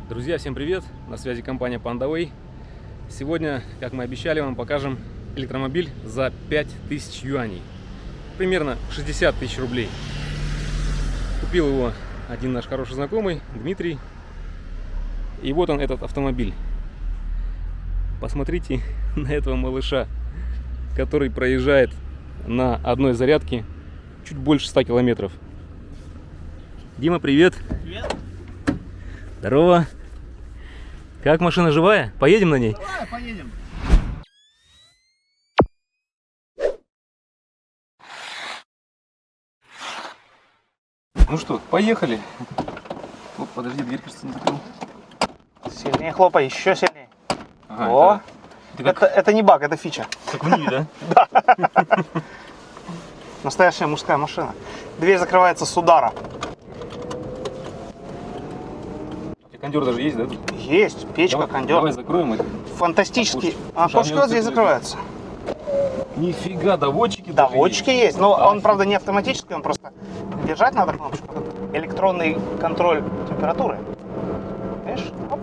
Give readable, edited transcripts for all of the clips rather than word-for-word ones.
Друзья, всем привет! На связи компания PandaWay. Сегодня, как мы обещали, вам покажем электромобиль за 5000 юаней. Примерно 60 тысяч рублей. Купил его один наш хороший знакомый, Дмитрий. И вот он, этот автомобиль. Посмотрите на этого малыша, который проезжает на одной зарядке чуть больше 100 километров. Дима, привет! Привет! Здорово! Как машина, живая? Поедем на ней? Давай, поедем. Ну что, поехали. Оп, подожди, дверь, кажется, не закрыл. Сильнее хлопай, еще сильнее. Ага, О, это это не баг, это фича. как в Ниве, да? Настоящая мужская машина. Дверь закрывается с удара. Кондер даже есть, да? Тут? Есть, печка, Давай, кондер. давай закроем это. Фантастический. Слушай, Окошко они вот здесь вот закрывается. Нифига, доводчики. Доводчики есть, но он, Офигеть. правда, не автоматический, он просто держать надо кнопочку. Электронный контроль температуры. Видишь? Оп.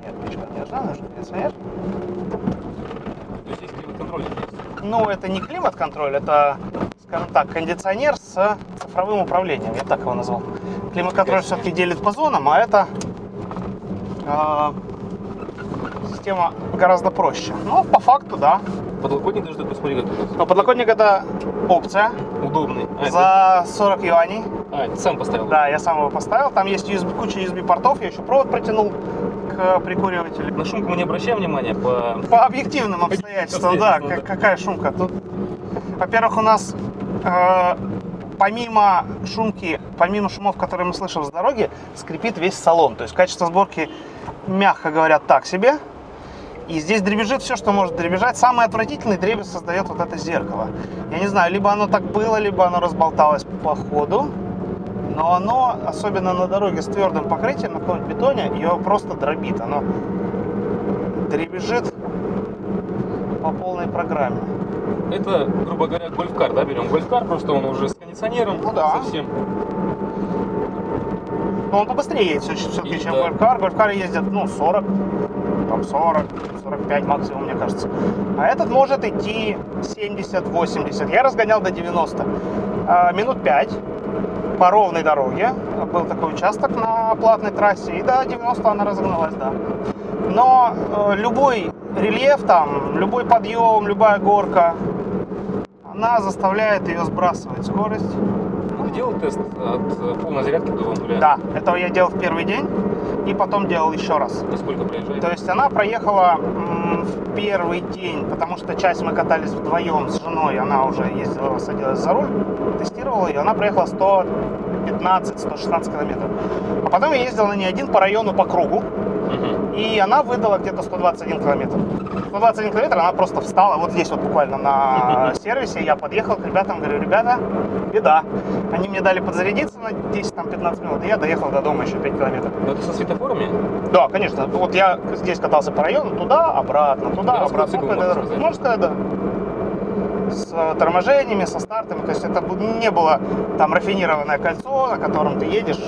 Нет, печка не должна, нужно кондиционер. То есть есть климат-контроль есть? Ну, это не климат-контроль, это, скажем так, кондиционер с цифровым управлением, я так его назвал. Климат-контроль все-таки делит по зонам, а это система гораздо проще. Ну, по факту, да. Подлокотник даже такой, смотри, как тут. Но подлокотник это опция Удобный. за 40 юаней. Ты сам поставил? Да, я сам его поставил. Там есть куча USB-портов, я еще провод протянул к прикуривателю. На шумку мы не обращаем внимания По объективным обстоятельствам, да, какая шумка. Тут, во-первых, у нас помимо шумки, помимо шумов, которые мы слышим с дороги, скрипит весь салон. То есть качество сборки, мягко говоря, так себе. И здесь дребезжит все, что может дребезжать. Самый отвратительный дребезг создает вот это зеркало. Я не знаю, либо оно так было, либо оно разболталось по ходу. Но оно, особенно на дороге с твердым покрытием, на каком-нибудь бетоне, ее просто дробит. Оно дребезжит по полной программе. Это, грубо говоря, гольф-кар, да, берем гольф-кар, просто он уже с кондиционером, Ну да. совсем. Но он побыстрее едет все-таки, чем да. гольф-кар. Гольф-кары ездят, 40, там 40, 45 максимум, мне кажется. А этот может идти 70-80. Я разгонял до 90. Минут 5 по ровной дороге. Был такой участок на платной трассе. И до 90 она разогналась, да. Но любой рельеф там, любой подъем, любая горка, она заставляет ее сбрасывать скорость. Ты делал тест от полной зарядки до нуля? Да, этого я делал в первый день и потом делал еще раз. И сколько проезжает? То есть она проехала в первый день, потому что часть мы катались вдвоем с женой, она уже ездила, садилась за руль, тестировала ее, она проехала 115-116 километров. А потом я ездил на ней один по району, по кругу, и она выдала где-то 121 километр. 121 километр она просто встала, вот здесь вот буквально на сервисе, я подъехал к ребятам, говорю, ребята, беда. Они мне дали подзарядиться на 10-15 минут, и я доехал до дома еще 5 километров. Но это со светофорами? Да, конечно. Вот я здесь катался по району, туда, обратно, туда, Городской обратно. цикл, Ну, можно сказать. можно сказать, да. С торможениями, со стартами. То есть это не было там рафинированное кольцо, на котором ты едешь.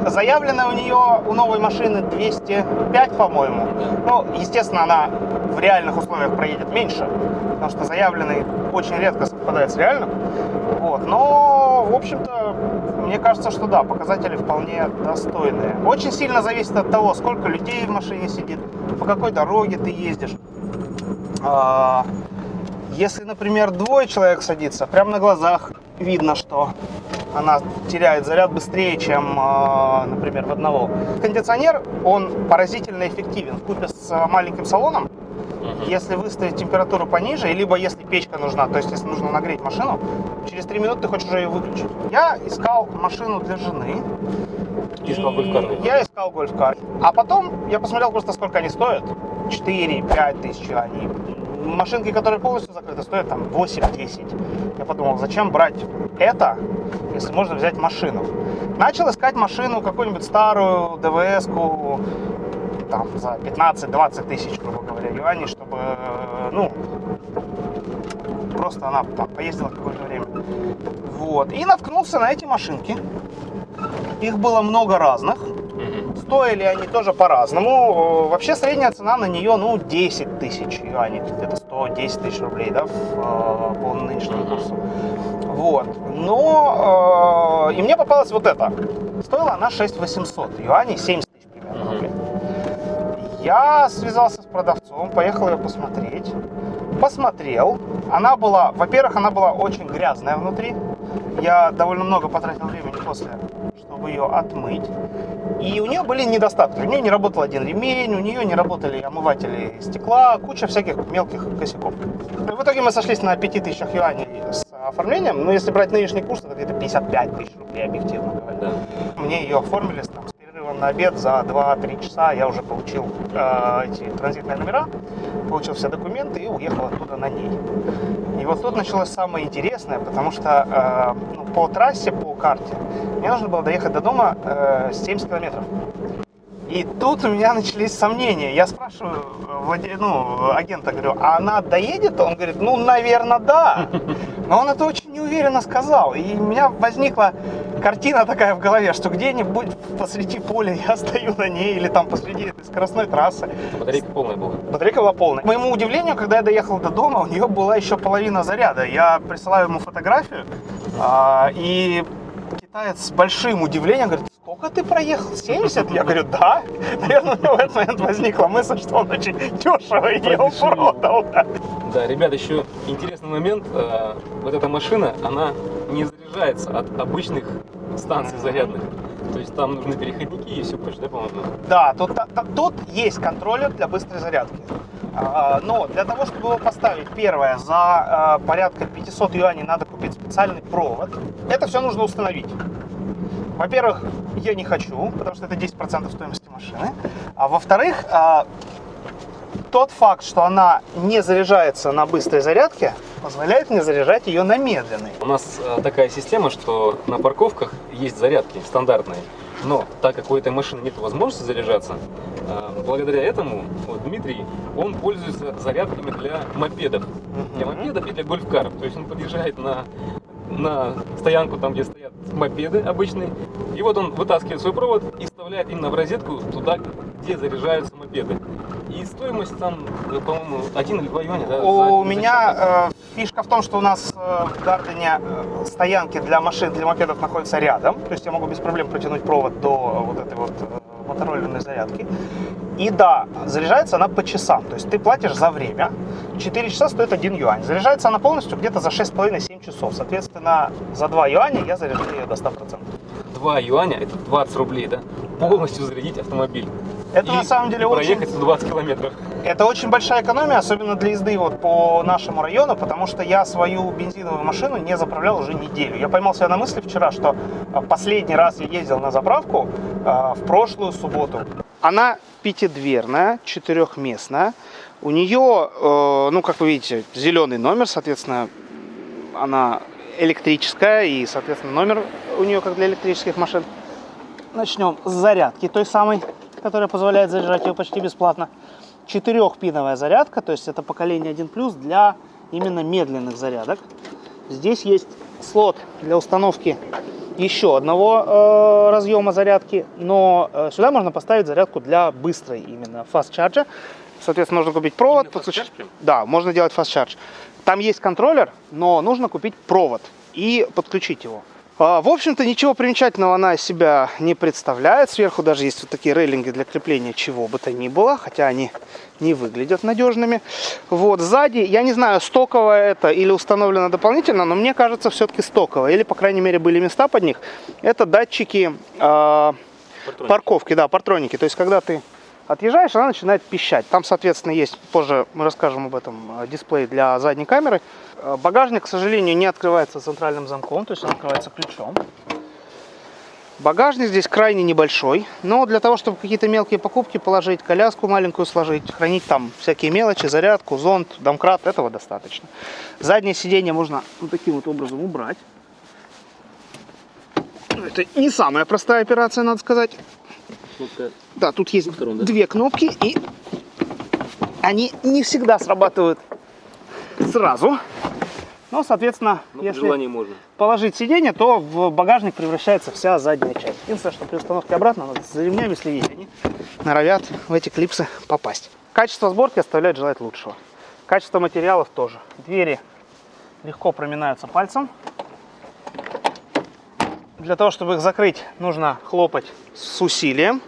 Заявлено у нее, у новой машины 205, по-моему. Ну, естественно, она в реальных условиях проедет меньше, потому что заявленный очень редко совпадает с реальным. Вот. Но, в общем-то, мне кажется, что да, показатели вполне достойные. Очень сильно зависит от того, сколько людей в машине сидит, по какой дороге ты ездишь. Если, например, двое человек садится, прямо на глазах видно, что она теряет заряд быстрее, чем, например, в одного. Кондиционер, он поразительно эффективен. Вкупе с маленьким салоном, если выставить температуру пониже, либо если печка нужна, то есть если нужно нагреть машину, через 3 минуты ты хочешь уже ее выключить. Я искал машину для жены. Искал гольф-кар? Я искал гольф-кар. А потом я посмотрел просто, сколько они стоят. 4-5 тысяч они. Машинки, которые полностью закрыты, стоят там 8-10. Я подумал, зачем брать это, если можно взять машину. Начал искать машину, какую-нибудь старую ДВС-ку, там, за 15-20 тысяч, грубо говоря, юаней, чтобы, просто она там поездила какое-то время. Вот. И наткнулся на эти машинки. Их было много разных. стоили они тоже по-разному. Вообще средняя цена на нее, ну, 10 тысяч юаней, где-то 110 тысяч рублей, да, по нынешнему курсу. Вот. Но и мне попалась вот эта. Стоила она 6800 юаней, 70 тысяч примерно рублей. Я связался с продавцом, поехал ее посмотреть. Посмотрел. Она была, во-первых, она была очень грязная внутри. Я довольно много потратил времени после, чтобы ее отмыть. И у нее были недостатки. У нее не работал один ремень, у нее не работали омыватели стекла, куча всяких мелких косяков. И в итоге мы сошлись на 5000 юаней с оформлением. Но если брать нынешний курс, это где-то 55 тысяч рублей, объективно говоря. Да. Мне ее оформили там, с перерывом на обед за 2-3 часа. Я уже получил эти транзитные номера, получил все документы и уехал оттуда на ней. И вот тут началось самое интересное, потому что по трассе, по карте, мне нужно было доехать до дома 70 километров. И тут у меня начались сомнения. Я спрашиваю агента, говорю, а она доедет? Он говорит, ну, наверное, да. Но он это очень неуверенно сказал. И у меня возникла картина такая в голове, что где-нибудь посреди поля я стою на ней, или там посреди этой скоростной трассы. Батарейка полная была. Батарейка была полная. К моему удивлению, когда я доехал до дома, у нее была еще половина заряда. Я присылаю ему фотографию, и китаец с большим удивлением говорит, сколько ты проехал? 70? Я говорю, да. Наверное, у меня в этот момент возникла мысль, что он очень дешево ее продал. Да, ребят, еще интересный момент. Вот эта машина, она не заряжается от обычных станций зарядных. То есть там нужны переходники и все прочее, да, по-моему? Да, тут есть контроллер для быстрой зарядки. Но для того, чтобы его поставить, первое, за порядка 500 юаней надо купить специальный провод. Это все нужно установить. Во-первых, я не хочу, потому что это 10% стоимости машины. А во-вторых, тот факт, что она не заряжается на быстрой зарядке, позволяет мне заряжать ее на медленной. У нас такая система, что на парковках есть зарядки стандартные. Но так как у этой машины нет возможности заряжаться, благодаря этому Дмитрий, он пользуется зарядками для мопедов. Для мопедов и для гольфкаров. То есть он подъезжает на стоянку, там где стоят мопеды обычные. И вот он вытаскивает свой провод и вставляет именно в розетку туда, где заряжаются мопеды. И стоимость там, по-моему, 1 или 2 юаня. Да, у меня фишка в том, что у нас в Гардене стоянки для машин, для мопедов находятся рядом. То есть я могу без проблем протянуть провод до вот этой вот мотороллерной зарядки. И да, заряжается она по часам. То есть ты платишь за время. 4 часа стоит 1 юань. Заряжается она полностью где-то за 6,5-7 часов. Соответственно, за 2 юаня я заряжу ее до 100%. 2 юаня, это 20 рублей, да? Полностью зарядить автомобиль. Это на самом деле проехать 120 километров. Это очень большая экономия, особенно для езды вот по нашему району, потому что я свою бензиновую машину не заправлял уже неделю. Я поймал себя на мысли вчера, что последний раз я ездил на заправку в прошлую субботу. Она пятидверная, четырехместная. У нее, как вы видите, зеленый номер, соответственно, она электрическая, и, соответственно, номер у нее как для электрических машин. Начнем с зарядки той самой, которая позволяет заряжать ее почти бесплатно. 4-пиновая зарядка, то есть это поколение 1+, для именно медленных зарядок. Здесь есть слот для установки еще одного разъема зарядки, но сюда можно поставить зарядку для быстрой именно fast charge. Соответственно, нужно купить провод. Да, можно делать fast charge. Там есть контроллер, но нужно купить провод и подключить его. В общем-то, ничего примечательного она из себя не представляет. Сверху даже есть вот такие рейлинги для крепления чего бы то ни было, хотя они не выглядят надежными. Вот, сзади, я не знаю, стоковое это или установлено дополнительно, но мне кажется, все-таки стоковое. Или, по крайней мере, были места под них. Это датчики парковки, да, партроники. То есть, когда ты отъезжаешь, она начинает пищать. Там, соответственно, есть, позже мы расскажем об этом, дисплей для задней камеры. Багажник, к сожалению, не открывается центральным замком, то есть он открывается ключом. Багажник здесь крайне небольшой, но для того, чтобы какие-то мелкие покупки положить, коляску маленькую сложить, хранить там всякие мелочи, зарядку, зонт, домкрат, этого достаточно. Заднее сиденье можно вот таким вот образом убрать. Это не самая простая операция, надо сказать. Да, тут есть две кнопки, и они не всегда срабатывают сразу. Но, соответственно, Ну, если желание можно. положить сиденье, то в багажник превращается вся задняя часть. Единственное, что при установке обратно надо за ремнями следить. Они норовят в эти клипсы попасть. Качество сборки оставляет желать лучшего. Качество материалов тоже. Двери легко проминаются пальцем. Для того, чтобы их закрыть, нужно хлопать с усилием.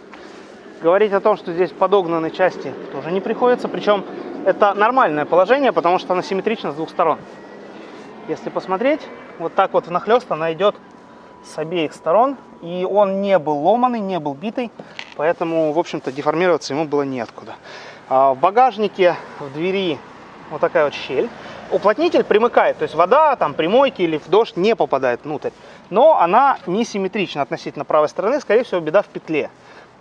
Говорить о том, что здесь подогнаны части, тоже не приходится. Причем это нормальное положение, потому что она симметрична с двух сторон. Если посмотреть, вот так вот внахлёст она идет с обеих сторон. И он не был ломаный, не был битый. Поэтому, в общем-то, деформироваться ему было неоткуда. В багажнике, в двери вот такая вот щель. Уплотнитель примыкает, то есть вода там при мойке или в дождь не попадает внутрь. Но она не симметрична относительно правой стороны, скорее всего, беда в петле.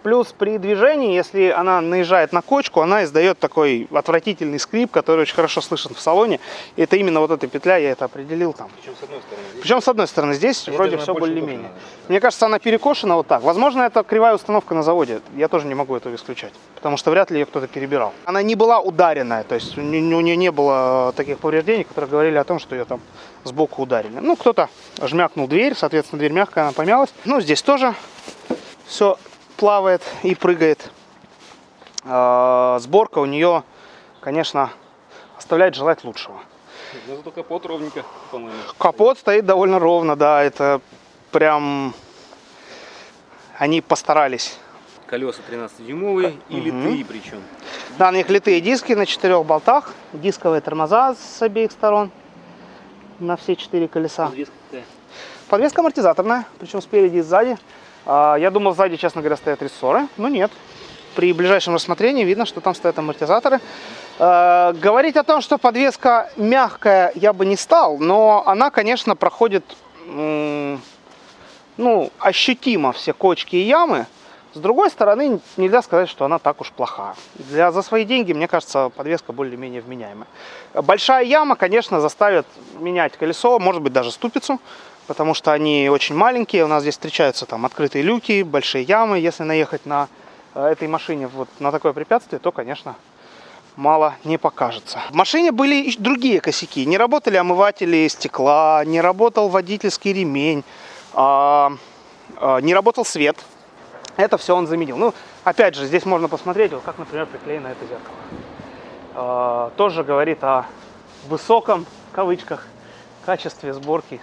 Плюс при движении, если она наезжает на кочку, она издает такой отвратительный скрип, который очень хорошо слышен в салоне. И это именно вот эта петля, я это определил там. Причем с одной стороны. Причем с одной стороны здесь вроде все более-менее. Мне кажется, она перекошена вот так. Возможно, это кривая установка на заводе. Я тоже не могу этого исключать. Потому что вряд ли ее кто-то перебирал. Она не была ударенная. То есть у нее не было таких повреждений, которые говорили о том, что ее там сбоку ударили. Ну, кто-то жмякнул дверь, соответственно, дверь мягкая, она помялась. Ну, здесь тоже все плавает и прыгает. Сборка у нее, конечно, оставляет желать лучшего. Но зато капот ровненько, по-моему. Капот стоит довольно ровно, да, это прям они постарались. Колеса 13-дюймовые и литые причем. Да, на них литые диски на 4 болтах, дисковые тормоза с обеих сторон на все 4 колеса. Подвеска какая? Подвеска амортизаторная, причем спереди и сзади. Я думал, сзади, честно говоря, стоят рессоры, но нет. При ближайшем рассмотрении видно, что там стоят амортизаторы. Говорить о том, что подвеска мягкая, я бы не стал, но она, конечно, проходит ощутимо все кочки и ямы. С другой стороны, нельзя сказать, что она так уж плоха. За свои деньги, мне кажется, подвеска более-менее вменяемая. Большая яма, конечно, заставит менять колесо, может быть, даже ступицу. Потому что они очень маленькие, у нас здесь встречаются там открытые люки, большие ямы. Если наехать на этой машине вот на такое препятствие, то, конечно, мало не покажется. В машине были и другие косяки. Не работали омыватели стекла, не работал водительский ремень, не работал свет. Это все он заменил. Ну, опять же, здесь можно посмотреть, вот как, например, приклеено это зеркало. Тоже говорит о высоком, в кавычках, качестве сборки.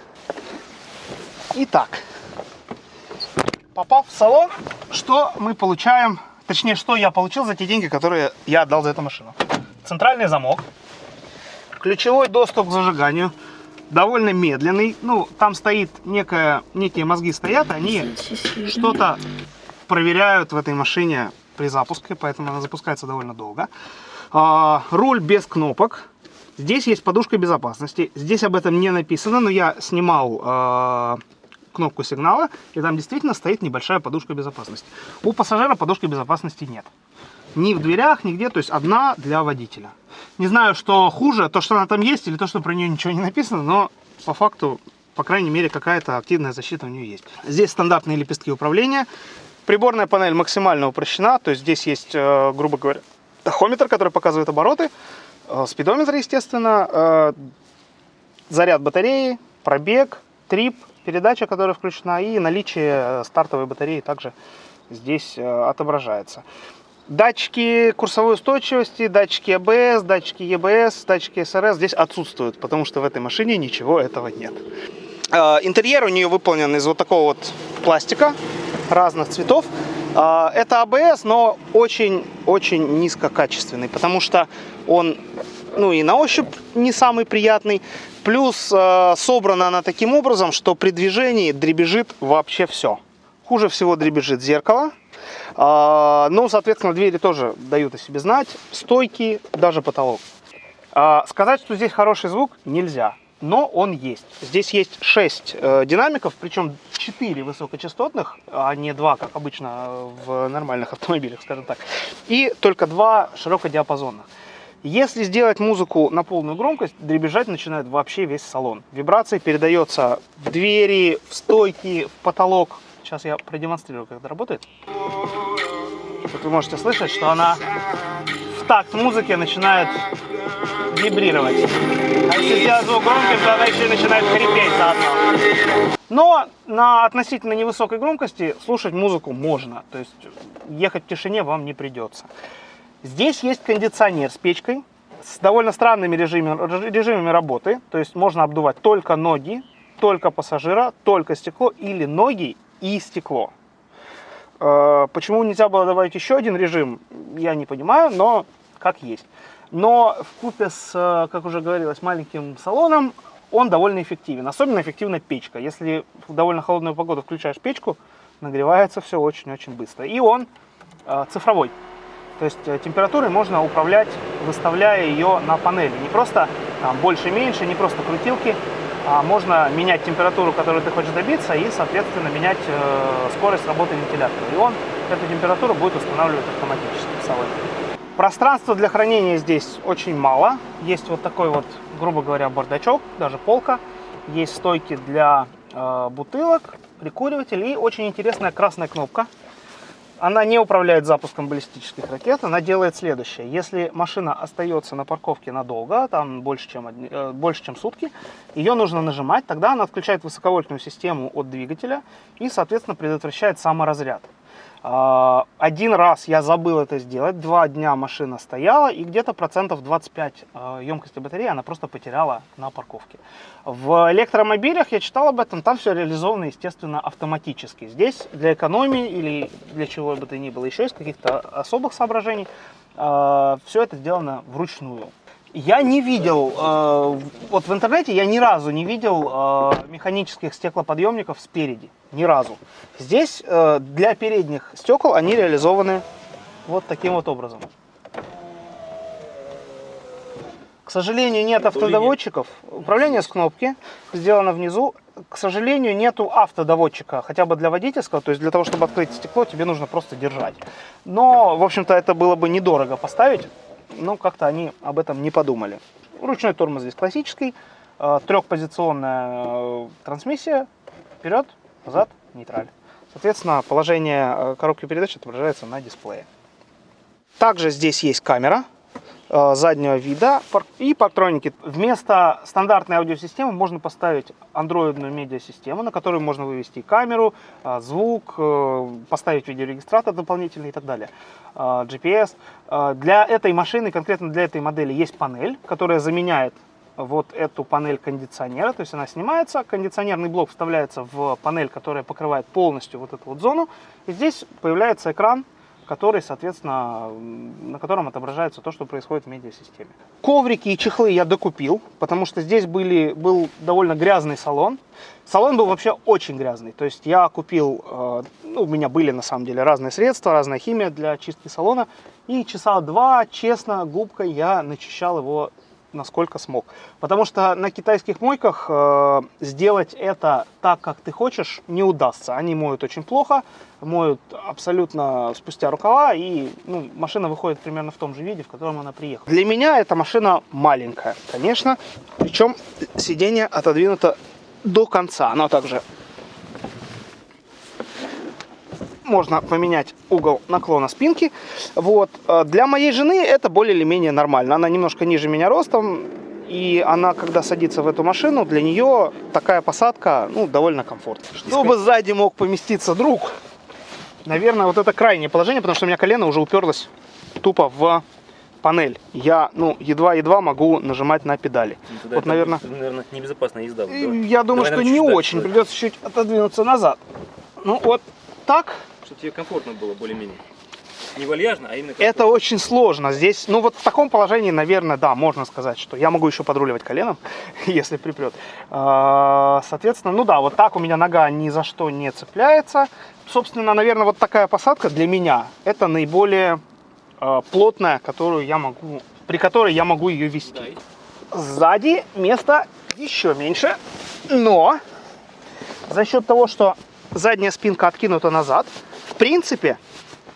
Итак, попав в салон, что мы получаем, точнее, что я получил за те деньги, которые я отдал за эту машину. Центральный замок, ключевой доступ к зажиганию, довольно медленный. Ну, там стоит некие мозги стоят, они что-то проверяют в этой машине при запуске, поэтому она запускается довольно долго. Руль без кнопок. Здесь есть подушка безопасности. Здесь об этом не написано, но я снимал кнопку сигнала, и там действительно стоит небольшая подушка безопасности. У пассажира подушки безопасности нет. Ни в дверях, нигде, то есть одна для водителя. Не знаю, что хуже, то, что она там есть, или то, что про нее ничего не написано, но по факту, по крайней мере, какая-то активная защита у нее есть. Здесь стандартные лепестки управления. Приборная панель максимально упрощена, то есть здесь есть, грубо говоря, тахометр, который показывает обороты, спидометр, естественно, заряд батареи, пробег, трип, передача, которая включена, и наличие стартовой батареи также здесь отображается. Датчики курсовой устойчивости, датчики АБС, датчики ЕБС, датчики СРС здесь отсутствуют, потому что в этой машине ничего этого нет. Интерьер у нее выполнен из вот такого вот пластика разных цветов. Это АБС, но очень-очень низкокачественный, потому что он, ну, и на ощупь не самый приятный. Плюс собрана она таким образом, что при движении дребезжит вообще все. Хуже всего дребезжит зеркало. Ну, соответственно, двери тоже дают о себе знать. Стойки, даже потолок. Сказать, что здесь хороший звук, нельзя. Но он есть. Здесь есть 6 динамиков, причем 4 высокочастотных, а не 2, как обычно в нормальных автомобилях, скажем так. И только 2 широкодиапазонных. Если сделать музыку на полную громкость, дребезжать начинает вообще весь салон. Вибрация передается в двери, в стойки, в потолок. Сейчас я продемонстрирую, как это работает. Вот вы можете слышать, что она в такт музыки начинает вибрировать. А если сделать звук громким, то она еще и начинает хрипеть заодно. Но на относительно невысокой громкости слушать музыку можно. То есть ехать в тишине вам не придется. Здесь есть кондиционер с печкой, с довольно странными режимами работы. То есть можно обдувать только ноги, только пассажира, только стекло или ноги и стекло. Почему нельзя было добавить еще один режим, я не понимаю, но как есть. Но вкупе с, как уже говорилось, маленьким салоном он довольно эффективен. Особенно эффективна печка. Если в довольно холодную погоду включаешь печку, нагревается все очень-очень быстро. И он цифровой. То есть температурой можно управлять, выставляя ее на панели. Не просто больше-меньше, не просто крутилки, а можно менять температуру, которую ты хочешь добиться, и, соответственно, менять скорость работы вентилятора. И он эту температуру будет устанавливать автоматически в салоне. Пространства для хранения здесь очень мало. Есть вот такой вот, грубо говоря, бардачок, даже полка. Есть стойки для бутылок, прикуриватель и очень интересная красная кнопка. Она не управляет запуском баллистических ракет, она делает следующее. Если машина остается на парковке надолго, там больше, чем сутки, ее нужно нажимать, тогда она отключает высоковольтную систему от двигателя и, соответственно, предотвращает саморазряд. Один раз я забыл это сделать, 2 дня машина стояла, и где-то процентов 25 емкости батареи она просто потеряла на парковке. В электромобилях, я читал об этом, там все реализовано, естественно, автоматически. Здесь для экономии или для чего бы то ни было еще из каких-то особых соображений, все это сделано вручную. Я не видел, вот в интернете я ни разу не видел механических стеклоподъемников спереди, ни разу. Здесь для передних стекол они реализованы вот таким вот образом. К сожалению, нет автодоводчиков, управление с кнопки сделано внизу. К сожалению, нету автодоводчика, хотя бы для водительского, то есть для того, чтобы открыть стекло, тебе нужно просто держать. Но, в общем-то, это было бы недорого поставить. Но как-то они об этом не подумали. Ручной тормоз здесь классический, трехпозиционная трансмиссия, вперед, назад, нейтраль. Соответственно, положение коробки передач отображается на дисплее. Также здесь есть камера заднего вида и парктроники. Вместо стандартной аудиосистемы можно поставить андроидную медиасистему, на которую можно вывести камеру, звук, поставить видеорегистратор дополнительный и так далее. GPS. Для этой машины, конкретно для этой модели, есть панель, которая заменяет вот эту панель кондиционера. То есть она снимается, кондиционерный блок вставляется в панель, которая покрывает полностью вот эту вот зону. И здесь появляется экран, который, соответственно, на котором отображается то, что происходит в медиасистеме. Коврики и чехлы я докупил, потому что здесь был довольно грязный салон. Салон был вообще очень грязный. То есть я купил, у меня были на самом деле разные средства, разная химия для чистки салона. И часа 2, честно, губкой я начищал его насколько смог. Потому что на китайских мойках сделать это так, как ты хочешь, не удастся. Они моют очень плохо, моют абсолютно спустя рукава, и машина выходит примерно в том же виде, в котором она приехала. Для меня эта машина маленькая, конечно, причем сиденье отодвинуто до конца. Оно также можно поменять угол наклона спинки. Вот. Для моей жены это более или менее нормально. Она немножко ниже меня ростом, и она, когда садится в эту машину, для нее такая посадка довольно комфортная. Чтобы сзади мог поместиться друг, наверное, вот это крайнее положение, потому что у меня колено уже уперлось тупо в панель. Я едва-едва могу нажимать на педали. Вот, наверное, небезопасная езда. Я думаю, что не очень. Придется чуть отодвинуться назад. Вот так. Чтобы тебе комфортно было более-менее. Не вальяжно, а именно комфортно. Это очень сложно. Здесь, вот в таком положении, наверное, да, можно сказать, что я могу еще подруливать коленом, если припрет. Соответственно, да, вот так у меня нога ни за что не цепляется. Собственно, наверное, вот такая посадка для меня это наиболее плотная, при которой я могу ее вести. Сзади места еще меньше, но за счет того, что задняя спинка откинута назад, в принципе,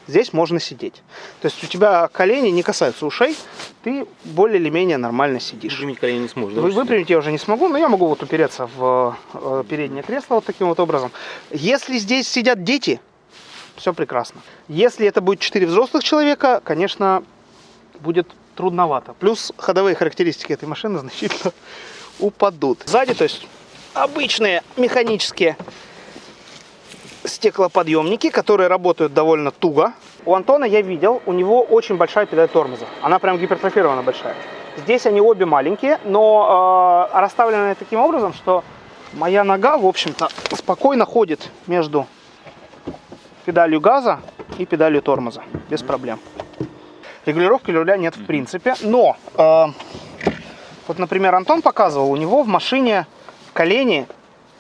здесь можно сидеть. То есть у тебя колени не касаются ушей, ты более или менее нормально сидишь. Выпрямить колени не сможешь. Выпрямить я уже не смогу, но я могу вот упереться в переднее кресло вот таким вот образом. Если здесь сидят дети, все прекрасно. Если это будет 4 взрослых человека, конечно, будет трудновато. Плюс ходовые характеристики этой машины значительно упадут. Сзади, то есть обычные механические стеклоподъемники, которые работают довольно туго. У Антона я видел, у него очень большая педаль тормоза. Она прям гипертрофирована большая. Здесь они обе маленькие, но расставлены таким образом, что моя нога, в общем-то, спокойно ходит между педалью газа и педалью тормоза. Без проблем. Регулировки руля нет в принципе. Но, вот, например, Антон показывал, у него в машине колени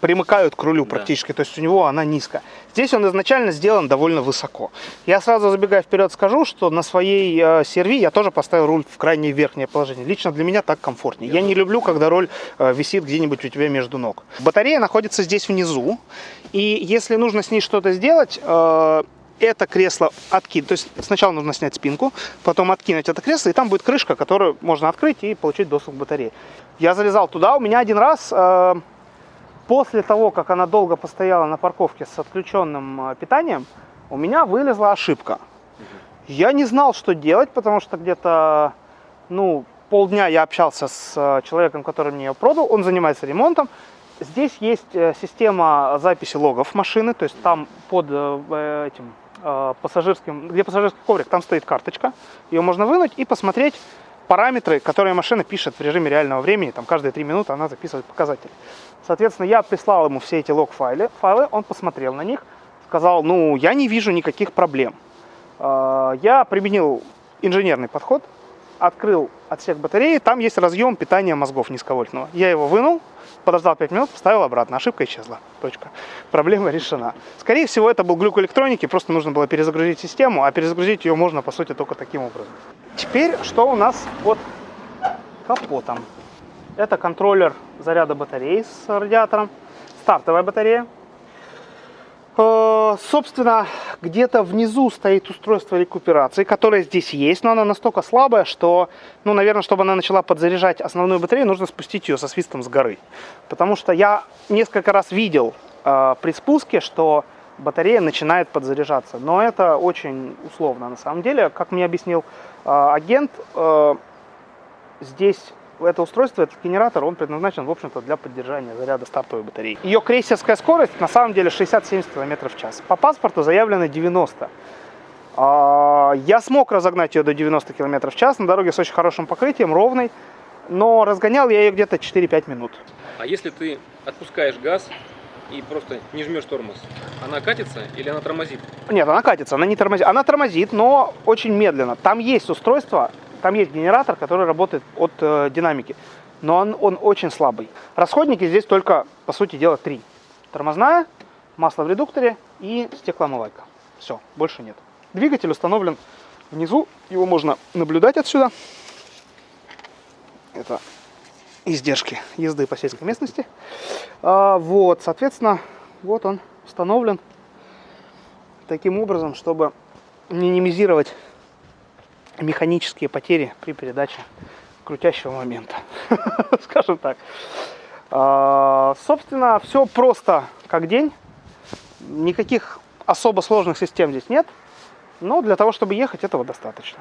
примыкают к рулю практически, то есть у него она низкая. Здесь он изначально сделан довольно высоко. Я сразу, забегая вперед, скажу, что на своей серви я тоже поставил руль в крайнее верхнее положение. Лично для меня так комфортнее. Я не люблю, когда руль висит где-нибудь у тебя между ног. Батарея находится здесь внизу, и если нужно с ней что-то сделать, это кресло откинуть. То есть сначала нужно снять спинку, потом откинуть это кресло, и там будет крышка, которую можно открыть и получить доступ к батарее. Я залезал туда, у меня один раз... После того, как она долго постояла на парковке с отключенным питанием, у меня вылезла ошибка. Я не знал, что делать, потому что где-то, полдня я общался с человеком, который мне ее продал. Он занимается ремонтом. Здесь есть система записи логов машины, то есть там под этим пассажирским, где пассажирский коврик, там стоит карточка. Ее можно вынуть и посмотреть параметры, которые машина пишет в режиме реального времени. Там каждые 3 минуты она записывает показатели. Соответственно, я прислал ему все эти лог-файлы, он посмотрел на них, сказал, я не вижу никаких проблем. Я применил инженерный подход, открыл отсек батареи, там есть разъем питания мозгов низковольтного. Я его вынул, подождал 5 минут, вставил обратно, ошибка исчезла. Точка. Проблема решена. Скорее всего, это был глюк электроники, просто нужно было перезагрузить систему, а перезагрузить ее можно, по сути, только таким образом. Теперь, что у нас под капотом? Это контроллер заряда батареи с радиатором, стартовая батарея. Собственно, где-то внизу стоит устройство рекуперации, которое здесь есть, но она настолько слабая, что, наверное, чтобы она начала подзаряжать основную батарею, нужно спустить ее со свистом с горы. Потому что я несколько раз видел при спуске, что батарея начинает подзаряжаться, но это очень условно на самом деле. Как мне объяснил агент, здесь... Это устройство, этот генератор, он предназначен, в общем-то, для поддержания заряда стартовой батареи. Ее крейсерская скорость, на самом деле, 60-70 км в час. По паспорту заявлено 90. Я смог разогнать ее до 90 км в час на дороге с очень хорошим покрытием, ровной, но разгонял я ее где-то 4-5 минут. А если ты отпускаешь газ и просто не жмешь тормоз, она катится или она тормозит? Нет, она катится, она не тормозит. Она тормозит, но очень медленно. Там есть устройство... Там есть генератор, который работает от динамики, но он очень слабый. Расходники здесь только, по сути дела, 3. Тормозная, масло в редукторе и стеклоомывайка. Все, больше нет. Двигатель установлен внизу, его можно наблюдать отсюда. Это издержки езды по сельской местности. Вот, соответственно, вот он установлен таким образом, чтобы минимизировать механические потери при передаче крутящего момента, скажем так. Собственно, все просто как день. Никаких особо сложных систем здесь нет, но для того, чтобы ехать, этого достаточно.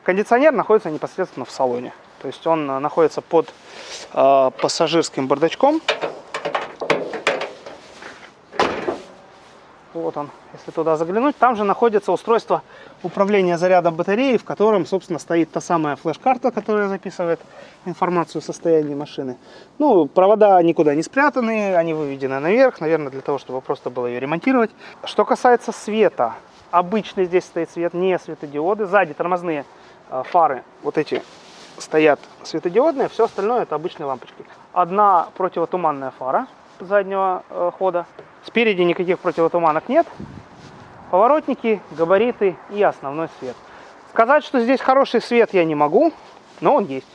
Кондиционер находится непосредственно в салоне, то есть он находится под пассажирским бардачком. Вот он, если туда заглянуть, там же находится устройство управления зарядом батареи, в котором, собственно, стоит та самая флеш-карта, которая записывает информацию о состоянии машины. Провода никуда не спрятаны, они выведены наверх, наверное, для того, чтобы просто было ее ремонтировать. Что касается света, обычный здесь стоит свет, не светодиоды. Сзади тормозные фары, вот эти стоят светодиодные, все остальное это обычные лампочки. Одна противотуманная фара заднего хода. Спереди никаких противотуманок нет. Поворотники, габариты и основной свет. Сказать, что здесь хороший свет, я не могу, но он есть.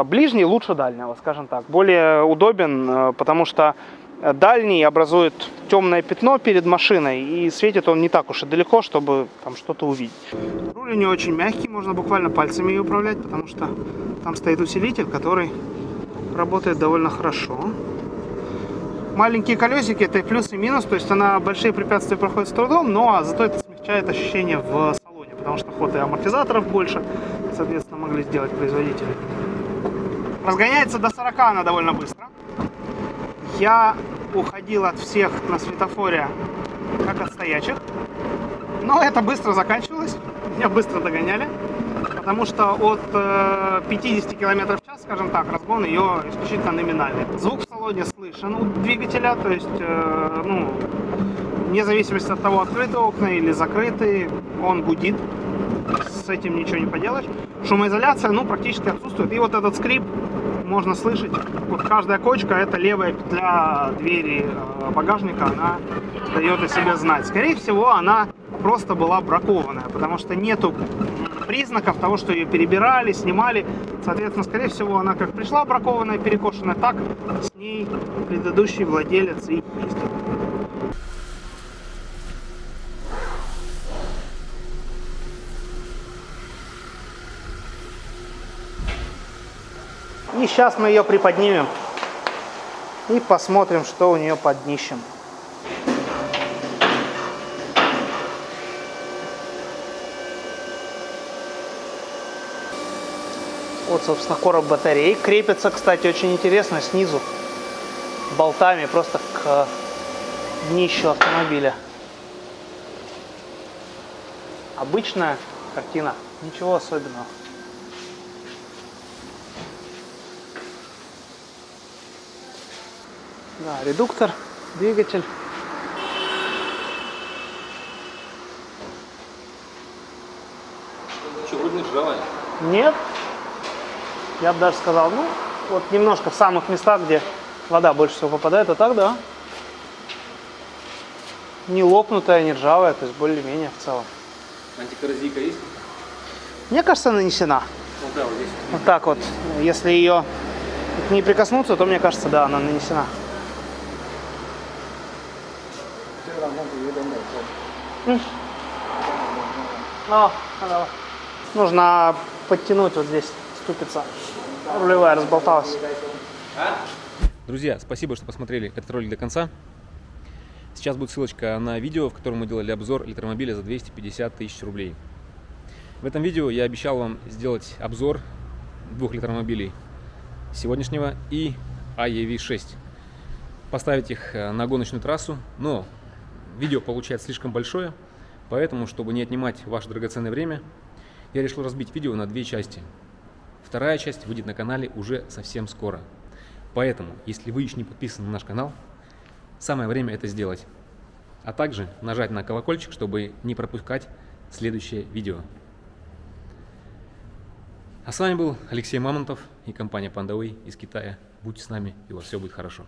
Ближний лучше дальнего, скажем так. Более удобен, потому что дальний образует темное пятно перед машиной, и светит он не так уж и далеко, чтобы там что-то увидеть. Руль у него очень мягкий, можно буквально пальцами ее управлять, потому что там стоит усилитель, который работает довольно хорошо. Маленькие колесики — это и плюс, и минус, то есть она большие препятствия проходит с трудом, но зато это смягчает ощущение в салоне, потому что ход и амортизаторов больше, соответственно, смогли сделать производители. Разгоняется до 40 она довольно быстро. Я уходил от всех на светофоре как от стоячих. Но это быстро заканчивалось. Меня быстро догоняли. Потому что от 50 км в час, скажем так, разгон ее исключительно номинальный. Звук в салоне слышен у двигателя. То есть, вне зависимости от того, открыты окна или закрыты, он гудит. С этим ничего не поделаешь. Шумоизоляция, практически отсутствует. И вот этот скрип можно слышать. Вот каждая кочка, это левая петля двери багажника, она дает о себе знать. Скорее всего, она просто была бракованная, потому что нету признаков того, что ее перебирали, снимали. Соответственно, скорее всего, она как пришла бракованная, перекошенная, так с ней предыдущий владелец и ездил. И сейчас мы ее приподнимем и посмотрим, что у нее под днищем. Вот, собственно, короб батареи. Крепится, кстати, очень интересно снизу болтами просто к днищу автомобиля. Обычная картина, ничего особенного. Да, редуктор, двигатель. Что, вроде не ржавая? Нет. Я бы даже сказал, вот немножко в самых местах, где вода больше всего попадает, а так, да. Не лопнутая, не ржавая, то есть более-менее в целом. Антикоррозийка есть? Мне кажется, нанесена. Вот, да, вот здесь. Вот так вот. Если ее к ней прикоснуться, то мне кажется, да, она нанесена. Нужно подтянуть вот здесь, ступица. Рулевая разболталась. Друзья, спасибо, что посмотрели этот ролик до конца. Сейчас будет ссылочка на видео, в котором мы делали обзор электромобиля за 250 тысяч рублей. В этом видео я обещал вам сделать обзор двух электромобилей сегодняшнего и AEV6. Поставить их на гоночную трассу, но видео получается слишком большое, поэтому, чтобы не отнимать ваше драгоценное время, я решил разбить видео на две части. Вторая часть выйдет на канале уже совсем скоро. Поэтому, если вы еще не подписаны на наш канал, самое время это сделать. А также нажать на колокольчик, чтобы не пропускать следующее видео. А с вами был Алексей Мамонтов и компания Pandaway из Китая. Будьте с нами, и у вас все будет хорошо.